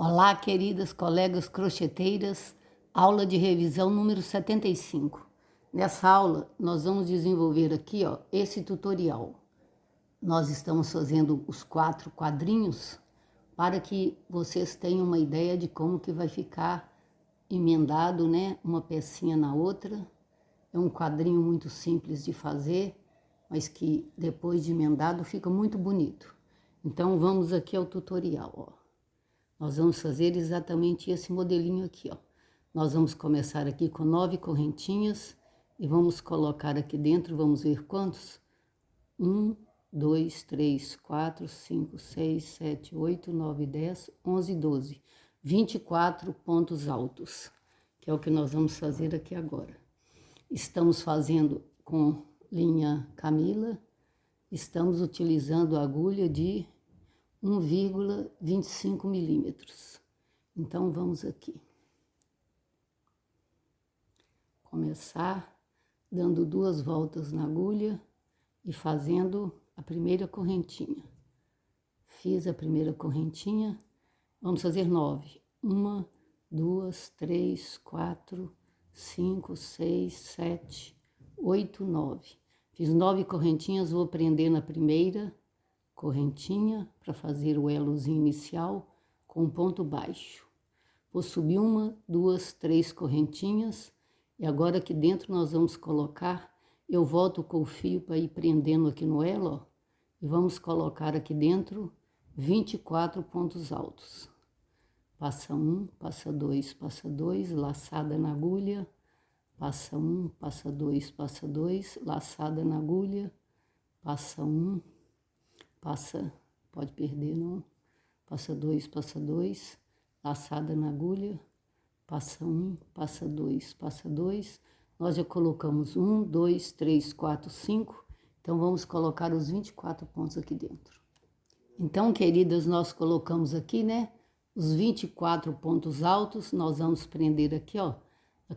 Olá, queridas colegas crocheteiras, aula de revisão número 75. Nessa aula, nós vamos desenvolver aqui, esse tutorial. Nós estamos fazendo os 4 quadrinhos para que vocês tenham uma ideia de como que vai ficar emendado, né, uma pecinha na outra. É um quadrinho muito simples de fazer, mas que depois de emendado fica muito bonito. Então, vamos aqui ao tutorial, Nós vamos fazer exatamente esse modelinho aqui, Nós vamos começar aqui com 9 correntinhas e vamos colocar aqui dentro, vamos ver quantos? 1, 2, 3, 4, 5, 6, 7, 8, 9, 10, 11, 12. 24 pontos altos, que é o que nós vamos fazer aqui agora. Estamos fazendo com linha Camila, estamos utilizando a agulha de 1,25 milímetros. Então, vamos aqui. Começar dando 2 voltas na agulha e fazendo a primeira correntinha. Fiz a primeira correntinha, vamos fazer 9. 1, 2, 3, 4, 5, 6, 7, 8, 9. Fiz 9 correntinhas, vou prender na primeira correntinha para fazer o elozinho inicial com ponto baixo. Vou subir 1, 2, 3 correntinhas e agora aqui dentro nós vamos colocar, eu volto com o fio para ir prendendo aqui no elo, e vamos colocar aqui dentro 24 pontos altos. Passa 1, passa 2, laçada na agulha, passa 1, passa 2, laçada na agulha, passa 1, passa, pode perder não, passa 2, laçada na agulha, passa 1, passa 2, nós já colocamos 1, 2, 3, 4, 5, então vamos colocar os 24 pontos aqui dentro. Então, queridas, nós colocamos aqui, né, os 24 pontos altos, nós vamos prender aqui, a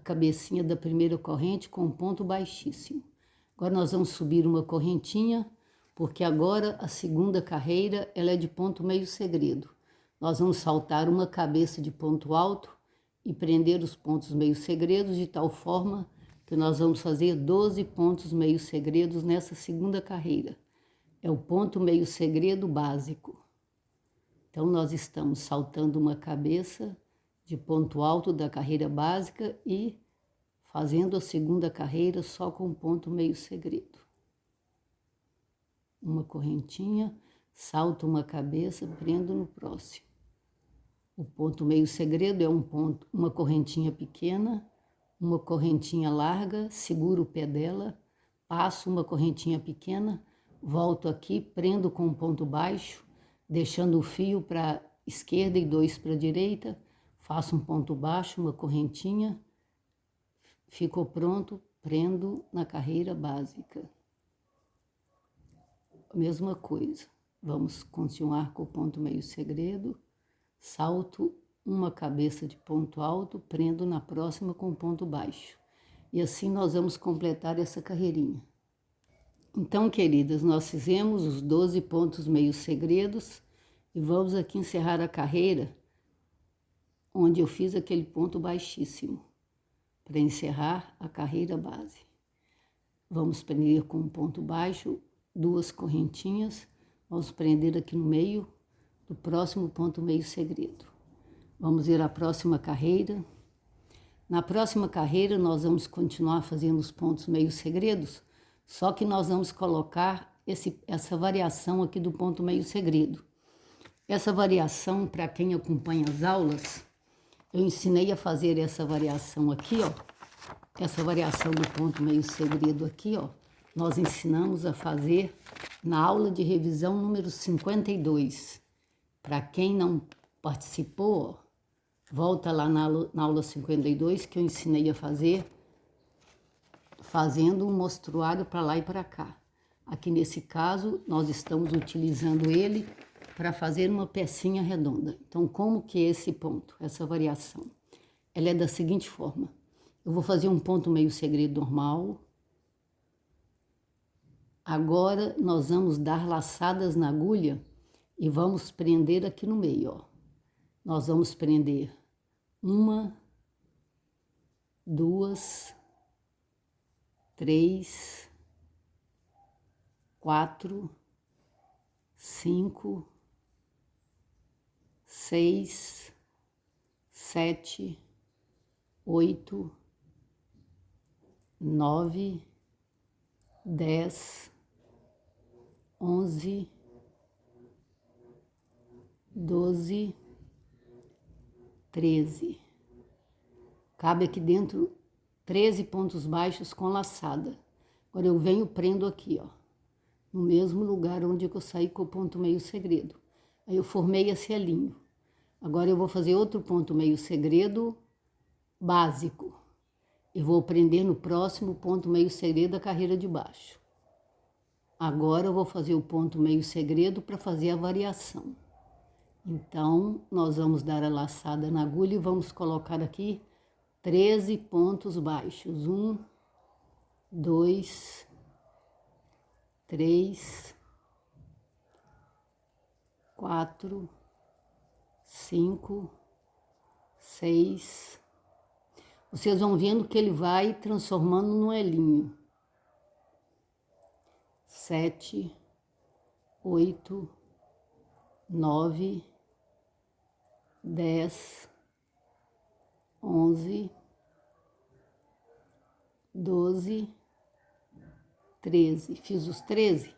cabecinha da primeira corrente com um ponto baixíssimo. Agora nós vamos subir uma correntinha, porque agora a segunda carreira ela é de ponto meio segredo. Nós vamos saltar uma cabeça de ponto alto e prender os pontos meio segredos de tal forma que nós vamos fazer 12 pontos meio segredos nessa segunda carreira. É o ponto meio segredo básico. Então, nós estamos saltando uma cabeça de ponto alto da carreira básica e fazendo a segunda carreira só com ponto meio segredo. Uma correntinha, salto uma cabeça, prendo no próximo. O ponto meio segredo é uma correntinha pequena, uma correntinha larga, seguro o pé dela, passo uma correntinha pequena, volto aqui, prendo com um ponto baixo, deixando o fio para a esquerda e 2 para a direita, faço um ponto baixo, uma correntinha, ficou pronto, prendo na carreira básica. Mesma coisa, vamos continuar com o ponto meio segredo, salto uma cabeça de ponto alto, prendo na próxima com ponto baixo. E assim nós vamos completar essa carreirinha. Então, queridas, nós fizemos os 12 pontos meio segredos e vamos aqui encerrar a carreira onde eu fiz aquele ponto baixíssimo, para encerrar a carreira base. Vamos prender com um ponto baixo, 2 correntinhas, vamos prender aqui no meio do próximo ponto meio segredo. Vamos ver a próxima carreira. Na próxima carreira nós vamos continuar fazendo os pontos meio segredos, só que nós vamos colocar essa variação aqui do ponto meio segredo. Essa variação, para quem acompanha as aulas, eu ensinei a fazer essa variação aqui, essa variação do ponto meio segredo aqui, nós ensinamos a fazer na aula de revisão número 52. Para quem não participou, volta lá na aula 52 que eu ensinei a fazer, fazendo um mostruário para lá e para cá. Aqui nesse caso, nós estamos utilizando ele para fazer uma pecinha redonda. Então, como que é esse ponto, essa variação? Ela é da seguinte forma. Eu vou fazer um ponto meio segredo normal. Agora, nós vamos dar laçadas na agulha e vamos prender aqui no meio, nós vamos prender 1, 2, 3, 4, 5, 6, 7, 8, 9, 10, 11, 12, 13. Cabe aqui dentro 13 pontos baixos com laçada. Agora eu venho, prendo aqui, ó, no mesmo lugar onde eu saí com o ponto meio segredo. Aí eu formei esse elinho. Agora eu vou fazer outro ponto meio segredo básico. Eu vou prender no próximo ponto meio segredo da carreira de baixo. Agora eu vou fazer o ponto meio segredo para fazer a variação. Então, nós vamos dar a laçada na agulha e vamos colocar aqui 13 pontos baixos. 1, 2, 3, 4, 5, 6. Vocês vão vendo que ele vai transformando num elinho. 7, 8, 9, 10, 11, 12, 13. Fiz os 13,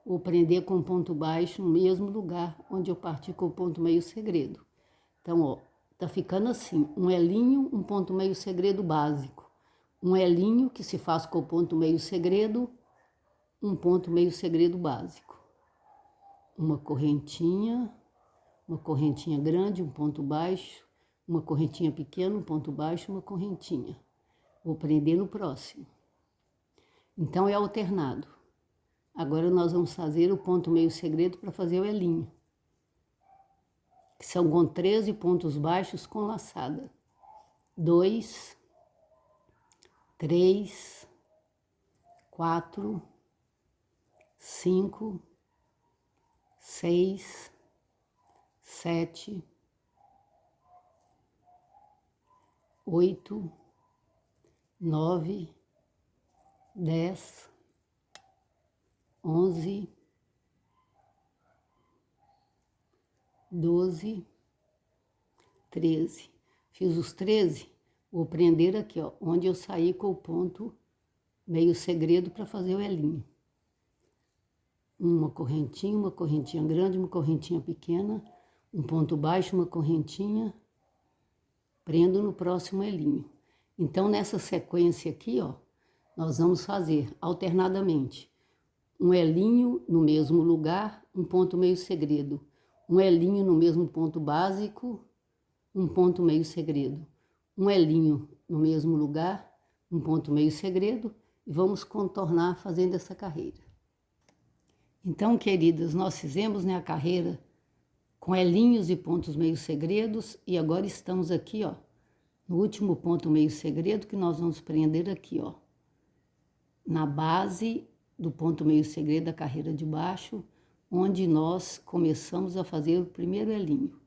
vou prender com ponto baixo no mesmo lugar onde eu parti com o ponto meio segredo. Então, ó, tá ficando assim, um elinho, um ponto meio segredo básico. Um elinho que se faz com o ponto meio segredo, um ponto meio segredo básico. Uma correntinha grande, um ponto baixo, uma correntinha pequena, um ponto baixo, uma correntinha. Vou prender no próximo. Então, é alternado. Agora, nós vamos fazer o ponto meio segredo para fazer o elinho. Que são com 13 pontos baixos com laçada. 2, 3, 4, 5, 6, 7, 8, 9, 10, 11, 12, 13. Fiz os 13, vou prender aqui, ó, onde eu saí com o ponto meio segredo para fazer o elinho. Uma correntinha grande, uma correntinha pequena, um ponto baixo, uma correntinha, prendo no próximo elinho. Então, nessa sequência aqui, ó, nós vamos fazer alternadamente um elinho no mesmo lugar, um ponto meio segredo. Um elinho no mesmo ponto básico, um ponto meio segredo. Um elinho no mesmo lugar, um ponto meio segredo, e vamos contornar fazendo essa carreira. Então, queridas, nós fizemos, né, a carreira com elinhos e pontos meio segredos, e agora estamos aqui, ó, no último ponto meio segredo, que nós vamos prender aqui, ó, na base do ponto meio segredo da carreira de baixo, onde nós começamos a fazer o primeiro elinho.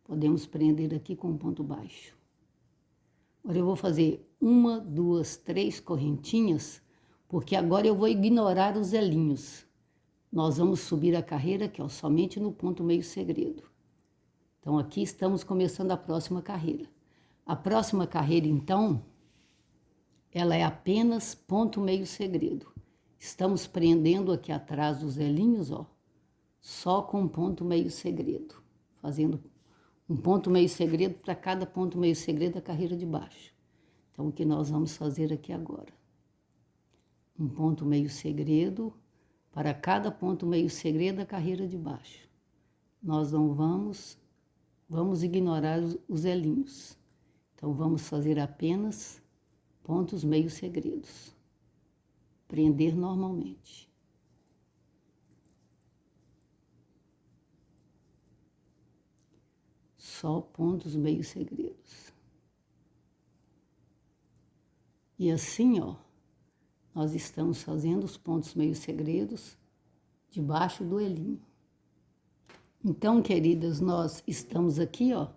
Podemos prender aqui com ponto baixo. Agora eu vou fazer 1, 2, 3 correntinhas, porque agora eu vou ignorar os elinhos. Nós vamos subir a carreira aqui, ó, somente no ponto meio segredo. Então, aqui estamos começando a próxima carreira. A próxima carreira, então, ela é apenas ponto meio segredo. Estamos prendendo aqui atrás dos elinhos, ó, só com ponto meio segredo. Fazendo um ponto meio segredo para cada ponto meio segredo da carreira de baixo. Então, o que nós vamos fazer aqui agora? Um ponto meio segredo para cada ponto meio segredo da carreira de baixo. Nós não vamos ignorar os elinhos. Então, vamos fazer apenas pontos meio segredos. Prender normalmente. Só pontos meio segredos. E assim, ó, nós estamos fazendo os pontos meio segredos debaixo do elinho. Então, queridas, nós estamos aqui, ó,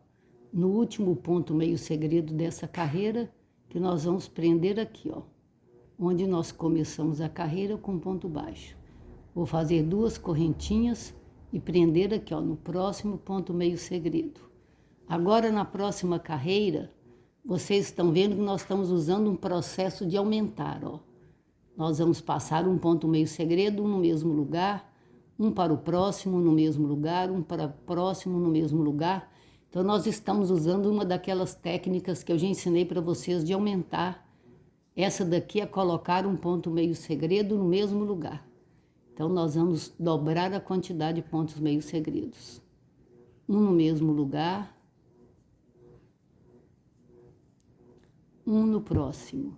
no último ponto meio segredo dessa carreira, que nós vamos prender aqui, ó, onde nós começamos a carreira com ponto baixo. Vou fazer 2 correntinhas e prender aqui, ó, no próximo ponto meio segredo. Agora, na próxima carreira, vocês estão vendo que nós estamos usando um processo de aumentar, ó. Nós vamos passar um ponto meio segredo, um no mesmo lugar, um para o próximo no mesmo lugar, um para o próximo no mesmo lugar. Então, nós estamos usando uma daquelas técnicas que eu já ensinei para vocês de aumentar. Essa daqui é colocar um ponto meio segredo no mesmo lugar. Então, nós vamos dobrar a quantidade de pontos meio segredos. Um no mesmo lugar, um no próximo.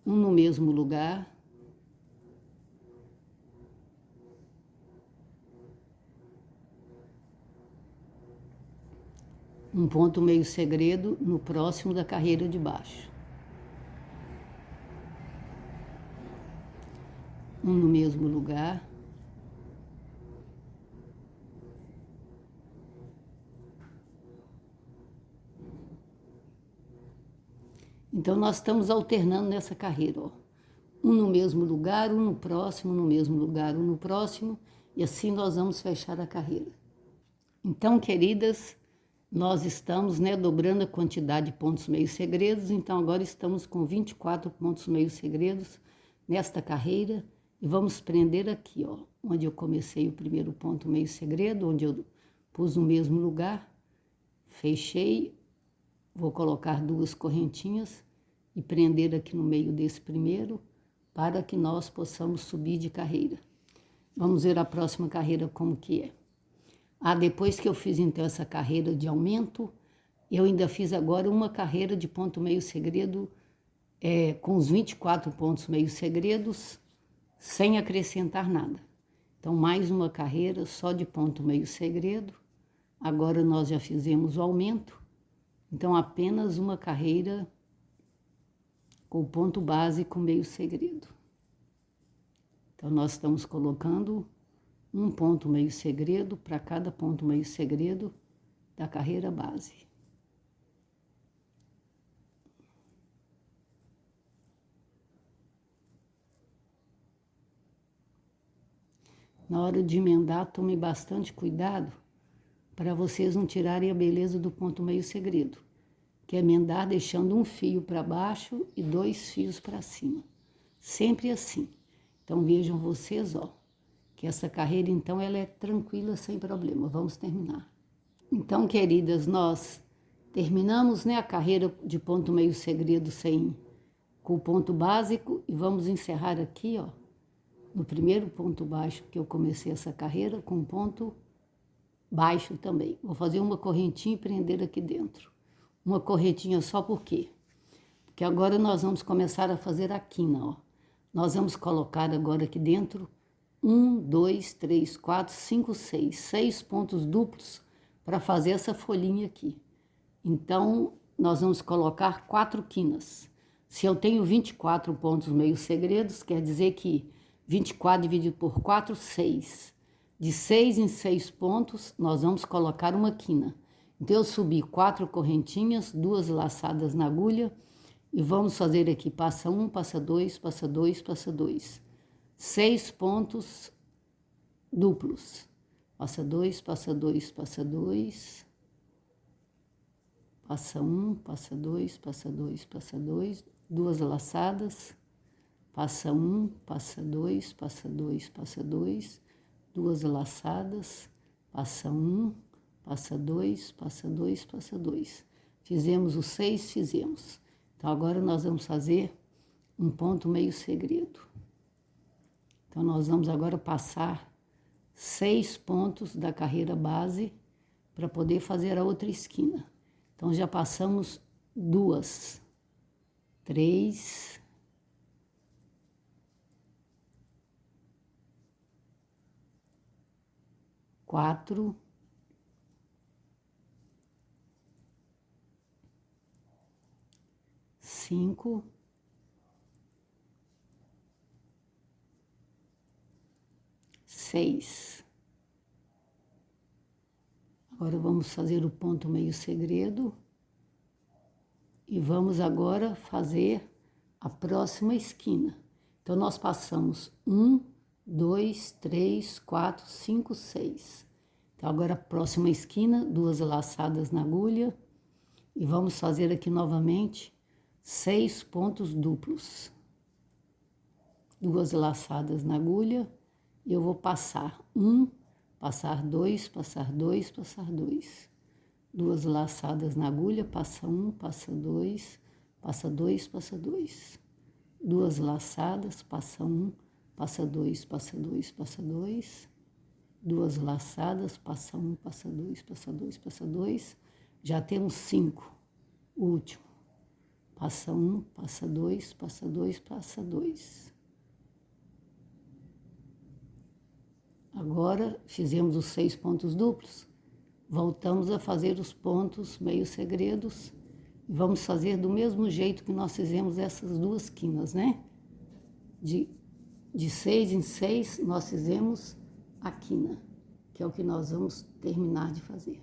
Um no mesmo lugar, um ponto meio segredo no próximo da carreira de baixo. Um no mesmo lugar. Então, nós estamos alternando nessa carreira, ó. Um no mesmo lugar, um no próximo, no mesmo lugar, um no próximo, e assim nós vamos fechar a carreira. Então, queridas, nós estamos, né, dobrando a quantidade de pontos meio segredos, então agora estamos com 24 pontos meio segredos nesta carreira, e vamos prender aqui, ó, onde eu comecei o primeiro ponto meio segredo, onde eu pus no mesmo lugar, fechei, vou colocar 2 correntinhas e prender aqui no meio desse primeiro, para que nós possamos subir de carreira. Vamos ver a próxima carreira como que é. Depois que eu fiz então essa carreira de aumento, eu ainda fiz agora uma carreira de ponto meio segredo, com os 24 pontos meio segredos, sem acrescentar nada. Então, mais uma carreira só de ponto meio segredo. Agora nós já fizemos o aumento, então apenas uma carreira com o ponto básico meio segredo. Então, nós estamos colocando um ponto meio segredo para cada ponto meio segredo da carreira base. Na hora de emendar, tome bastante cuidado para vocês não tirarem a beleza do ponto meio segredo, que é emendar deixando um fio para baixo e 2 fios para cima. Sempre assim. Então, vejam vocês, ó, que essa carreira, então, ela é tranquila, sem problema. Vamos terminar. Então, queridas, nós terminamos, né, a carreira de ponto meio segredo com o ponto básico, e vamos encerrar aqui, ó, no primeiro ponto baixo que eu comecei essa carreira, com um ponto baixo também. Vou fazer uma correntinha e prender aqui dentro. Uma correntinha só por quê? Porque agora nós vamos começar a fazer a quina, ó. Nós vamos colocar agora aqui dentro 1, 2, 3, 4, 5, 6. 6 pontos duplos para fazer essa folhinha aqui. Então, nós vamos colocar 4 quinas. Se eu tenho 24 pontos meio segredos, quer dizer que 24 dividido por 4, 6. De 6 em 6 pontos, nós vamos colocar uma quina. Então, eu subi 4 correntinhas, 2 laçadas na agulha, e vamos fazer aqui, passa 1, passa 2, passa 2, passa 2. 6 pontos duplos. Passa 2, passa 2, passa 2. Passa 1, passa 2, passa 2, passa 2. 2 laçadas. Passa 1, passa 2, passa 2, passa 2. 2 laçadas. Passa 1, passa 2, passa 2, passa 2. Fizemos os 6, fizemos. Então, agora nós vamos fazer um ponto meio segredo. Então, nós vamos agora passar 6 pontos da carreira base para poder fazer a outra esquina. Então, já passamos 2, 3, 4, 5, 6. Agora vamos fazer o ponto meio segredo. E vamos agora fazer a próxima esquina. Então, nós passamos 1, 2, 3, 4, 5, 6. Então, agora a próxima esquina, 2 laçadas na agulha. E vamos fazer aqui novamente 6 pontos duplos. 2 laçadas na agulha. E eu vou passar 1, passar 2, passar 2, passar 2. 2 laçadas na agulha, passa 1, passa 2, passa 2, passa 2. 2 laçadas, passa 1, passa 2, passa 2, passa 2. 2 laçadas, passa 1, passa 2, passa 2, passa 2. Já temos 5. Último. Passa 1, passa 2, passa 2, passa 2. Agora, fizemos os 6 pontos duplos. Voltamos a fazer os pontos meio segredos. E vamos fazer do mesmo jeito que nós fizemos essas duas quinas, né? De 6 em 6, nós fizemos a quina, que é o que nós vamos terminar de fazer.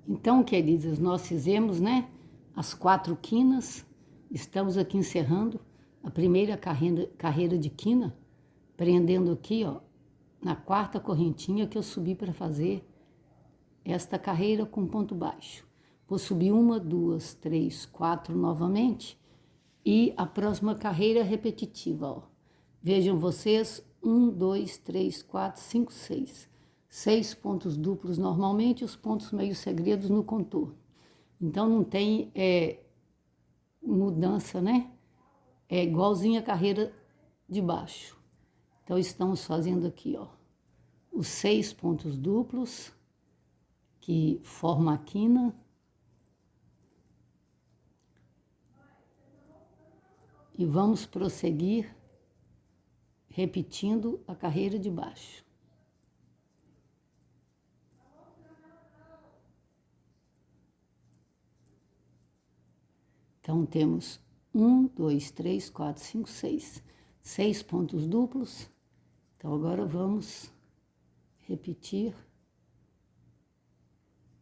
Então, queridas, nós fizemos, né, as 4 quinas. Estamos aqui encerrando a primeira carreira de quina, prendendo aqui, ó, na 4ª correntinha que eu subi para fazer esta carreira com ponto baixo. Vou subir 1, 2, 3, 4 novamente e a próxima carreira repetitiva, ó. Vejam vocês, 1, 2, 3, 4, 5, 6. 6 pontos duplos normalmente, os pontos meio segredos no contorno. Então não tem mudança, né? É igualzinho a carreira de baixo. Então estamos fazendo aqui, ó, os 6 pontos duplos que forma a quina. E vamos prosseguir repetindo a carreira de baixo. Então, temos 1, 2, 3, 4, 5, 6. 6 pontos duplos. Então, agora vamos repetir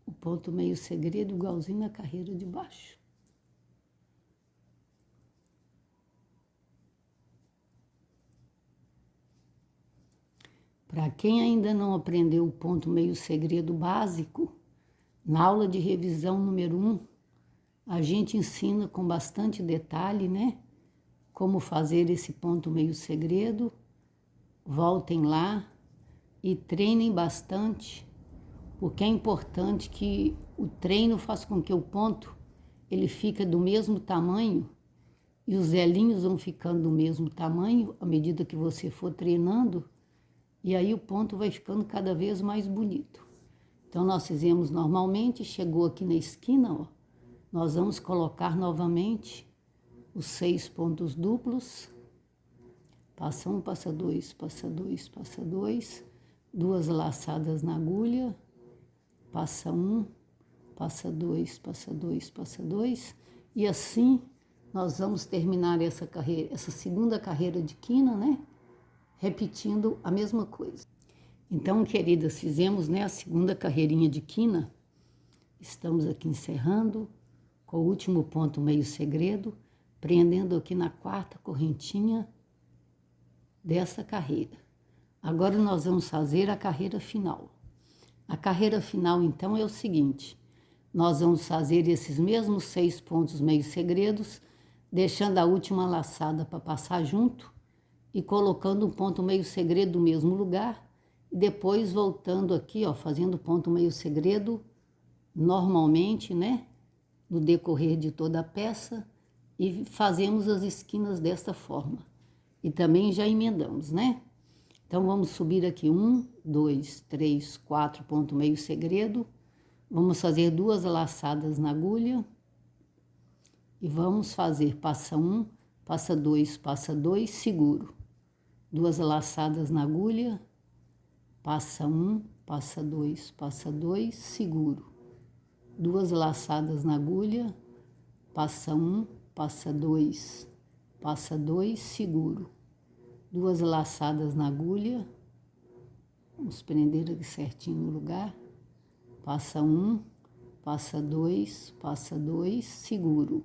o ponto meio segredo igualzinho na carreira de baixo. Para quem ainda não aprendeu o ponto meio segredo básico, na aula de revisão número 1, a gente ensina com bastante detalhe, né, como fazer esse ponto meio segredo. Voltem lá e treinem bastante, porque é importante que o treino faça com que o ponto ele fique do mesmo tamanho e os elinhos vão ficando do mesmo tamanho à medida que você for treinando, e aí o ponto vai ficando cada vez mais bonito. Então, nós fizemos normalmente, chegou aqui na esquina, ó, nós vamos colocar novamente os 6 pontos duplos. Passa 1, passa 2, passa 2, passa 2. 2 laçadas na agulha. Passa 1, passa 2, passa 2, passa 2. E assim, nós vamos terminar essa carreira, essa segunda carreira de quina, né? Repetindo a mesma coisa. Então, queridas, fizemos, né, a segunda carreirinha de quina. Estamos aqui encerrando com o último ponto meio segredo, prendendo aqui na 4ª correntinha dessa carreira. Agora nós vamos fazer a carreira final. A carreira final, então, é o seguinte: nós vamos fazer esses mesmos 6 pontos meio segredos, deixando a última laçada para passar junto e colocando um ponto meio segredo no mesmo lugar, e depois voltando aqui, ó, fazendo ponto meio segredo normalmente, né, no decorrer de toda a peça, e fazemos as esquinas dessa forma. E também já emendamos, né? Então, vamos subir aqui 1, 2, 3, 4 ponto meio segredo, vamos fazer 2 laçadas na agulha, e vamos fazer passa 1, passa 2, seguro. 2 laçadas na agulha, passa 1, passa 2, seguro. 2 laçadas na agulha, passa 1, passa 2, seguro. 2 laçadas na agulha, vamos prender aqui certinho no lugar. passa um, passa dois, seguro.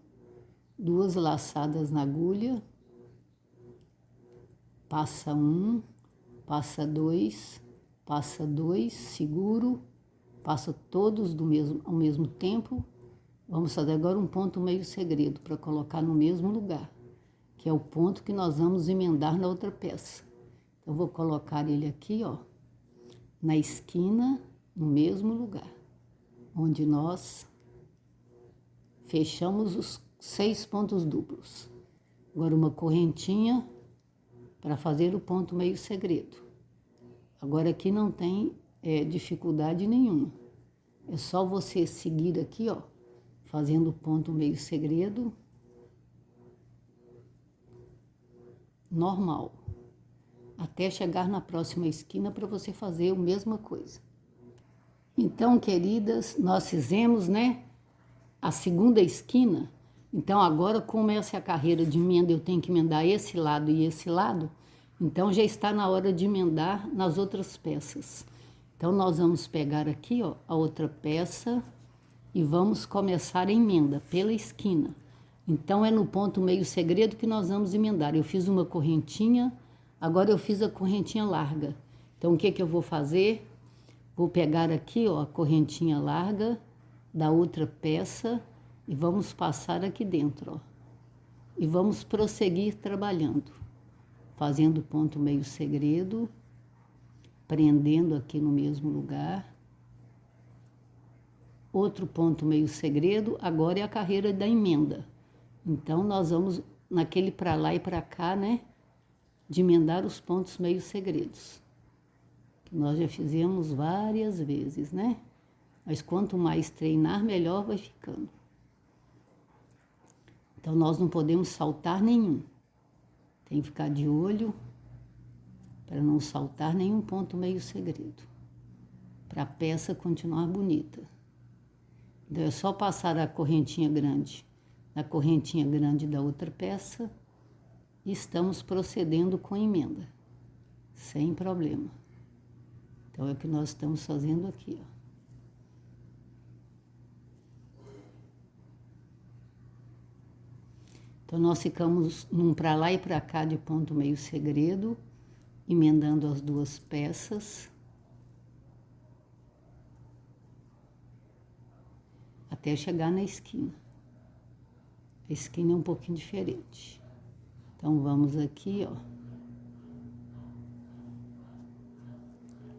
2 laçadas na agulha, passa um, passa dois, seguro, passa todos ao mesmo tempo. Vamos fazer agora um ponto meio segredo para colocar no mesmo lugar, que é o ponto que nós vamos emendar na outra peça. Então, eu vou colocar ele aqui, ó, na esquina, no mesmo lugar, onde nós fechamos os 6 pontos duplos. Agora uma correntinha para fazer o ponto meio segredo. Agora aqui não tem dificuldade nenhuma. É só você seguir aqui, ó, fazendo o ponto meio segredo normal, até chegar na próxima esquina para você fazer a mesma coisa. Então, queridas, nós fizemos, né, a segunda esquina. Então, agora começa a carreira de emenda, eu tenho que emendar esse lado e esse lado. Então, já está na hora de emendar nas outras peças. Então, nós vamos pegar aqui, ó, a outra peça e vamos começar a emenda pela esquina. Então, é no ponto meio segredo que nós vamos emendar. Eu fiz uma correntinha, agora eu fiz a correntinha larga. Então, o que que eu vou fazer? Vou pegar aqui, ó, a correntinha larga da outra peça e vamos passar aqui dentro, ó. E vamos prosseguir trabalhando, fazendo ponto meio segredo, prendendo aqui no mesmo lugar. Outro ponto meio segredo, agora é a carreira da emenda. Então, nós vamos naquele para lá e para cá, né, de emendar os pontos meio segredos. Que nós já fizemos várias vezes, né? Mas quanto mais treinar, melhor vai ficando. Então, nós não podemos saltar nenhum. Tem que ficar de olho para não saltar nenhum ponto meio segredo, para a peça continuar bonita. Então, é só passar a correntinha grande na correntinha grande da outra peça e estamos procedendo com a emenda, sem problema. Então, é o que nós estamos fazendo aqui, ó. Então, nós ficamos num para lá e para cá de ponto meio segredo, emendando as duas peças, até chegar na esquina. A esquina é um pouquinho diferente. Então, vamos aqui, ó,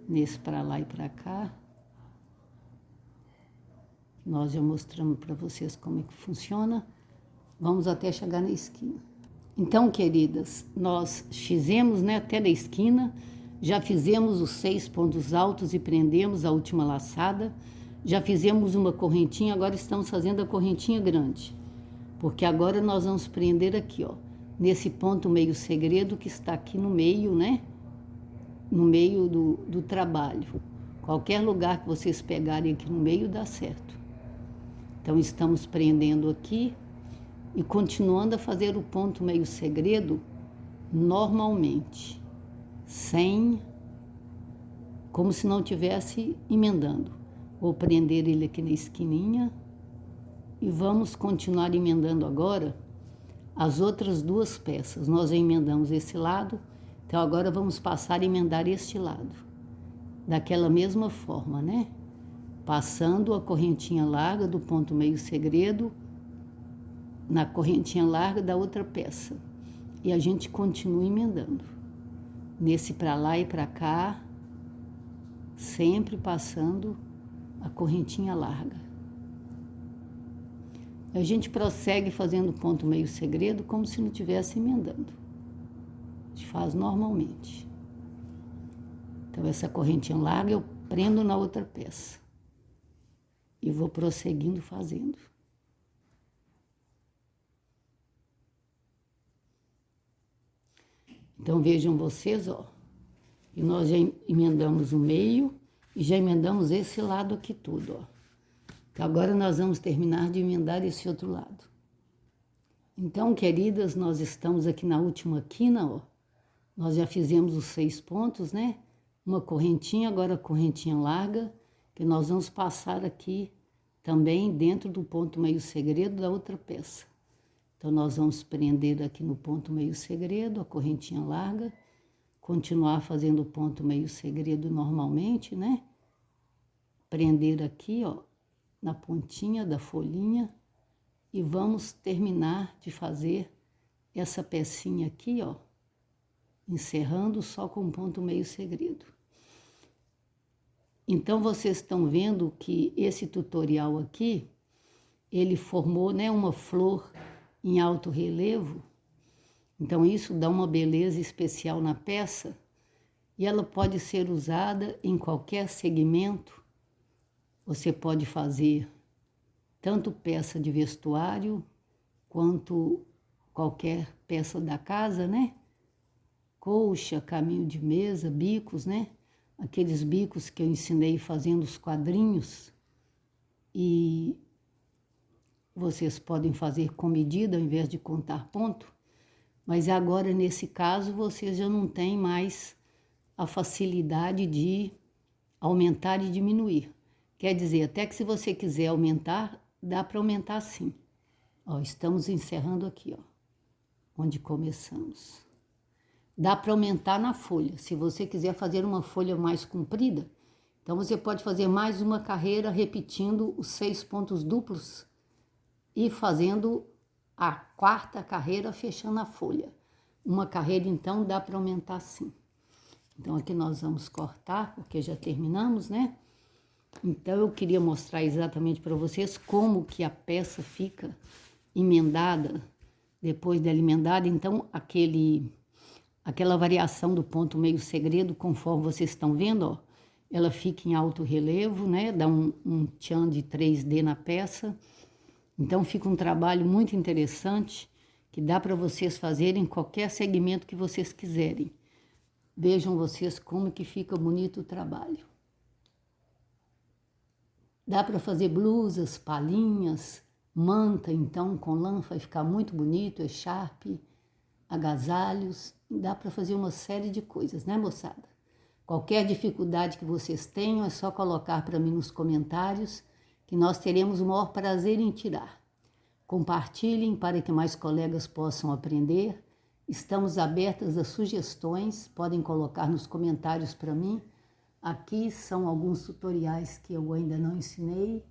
nesse para lá e para cá. Nós já mostramos para vocês como é que funciona. Vamos até chegar na esquina. Então, queridas, nós fizemos, né, até na esquina, já fizemos os 6 pontos altos e prendemos a última laçada, já fizemos uma correntinha, agora estamos fazendo a correntinha grande, porque agora nós vamos prender aqui, ó, nesse ponto meio segredo que está aqui no meio, né, no meio do trabalho. Qualquer lugar que vocês pegarem aqui no meio dá certo. Então, estamos prendendo aqui e continuando a fazer o ponto meio segredo normalmente, como se não tivesse emendando. Vou prender ele aqui na esquininha e vamos continuar emendando agora as outras duas peças. Nós já emendamos esse lado, então agora vamos passar a emendar este lado, daquela mesma forma, né? Passando a correntinha larga do ponto meio segredo na correntinha larga da outra peça. E a gente continua emendando. Nesse para lá e para cá, sempre passando a correntinha larga. A gente prossegue fazendo ponto meio segredo como se não estivesse emendando. A gente faz normalmente. Então, essa correntinha larga eu prendo na outra peça. E vou prosseguindo fazendo. Então, vejam vocês, ó, e nós já emendamos o meio e já emendamos esse lado aqui tudo, ó. Então, agora nós vamos terminar de emendar esse outro lado. Então, queridas, nós estamos aqui na última quina, ó. Nós já fizemos os 6 pontos, né? Uma correntinha, agora correntinha larga. que nós vamos passar aqui também dentro do ponto meio segredo da outra peça. Então, nós vamos prender aqui no ponto meio segredo, a correntinha larga, continuar fazendo o ponto meio segredo normalmente, né? Prender aqui, ó, na pontinha da folhinha e vamos terminar de fazer essa pecinha aqui, ó, encerrando só com um ponto meio segredo. Então, vocês estão vendo que esse tutorial aqui, ele formou, né, uma flor em alto relevo. Então, isso dá uma beleza especial na peça e ela pode ser usada em qualquer segmento. Você pode fazer tanto peça de vestuário quanto qualquer peça da casa, né? Colcha, caminho de mesa, bicos, né? Aqueles bicos que eu ensinei fazendo os quadrinhos. E vocês podem fazer com medida ao invés de contar ponto. Mas agora, nesse caso, vocês já não têm mais a facilidade de aumentar e diminuir. Quer dizer, até que se você quiser aumentar, dá para aumentar sim. Ó, estamos encerrando aqui, ó, onde começamos. Dá para aumentar na folha. Se você quiser fazer uma folha mais comprida, então você pode fazer mais uma carreira repetindo os 6 pontos duplos e fazendo a 4ª carreira fechando a folha. Uma carreira, então, dá para aumentar sim. Então, aqui nós vamos cortar, porque já terminamos, né? Então, eu queria mostrar exatamente para vocês como que a peça fica emendada, depois dela emendada. Então, aquela variação do ponto meio segredo, conforme vocês estão vendo, ó, ela fica em alto relevo, né? Dá um tchan de 3D na peça. Então, fica um trabalho muito interessante, que dá para vocês fazerem qualquer segmento que vocês quiserem. Vejam vocês como que fica bonito o trabalho. Dá para fazer blusas, palhinhas, manta, então, com lã vai ficar muito bonito, echarpe, agasalhos. Dá para fazer uma série de coisas, né, moçada? Qualquer dificuldade que vocês tenham, é só colocar para mim nos comentários, que nós teremos o maior prazer em tirar. Compartilhem para que mais colegas possam aprender. Estamos abertas a sugestões, podem colocar nos comentários para mim. Aqui são alguns tutoriais que eu ainda não ensinei,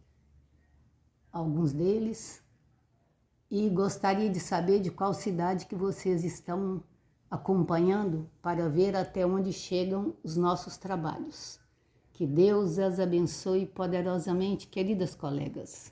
alguns deles. E gostaria de saber de qual cidade que vocês estão acompanhando para ver até onde chegam os nossos trabalhos. Que Deus as abençoe poderosamente, queridas colegas.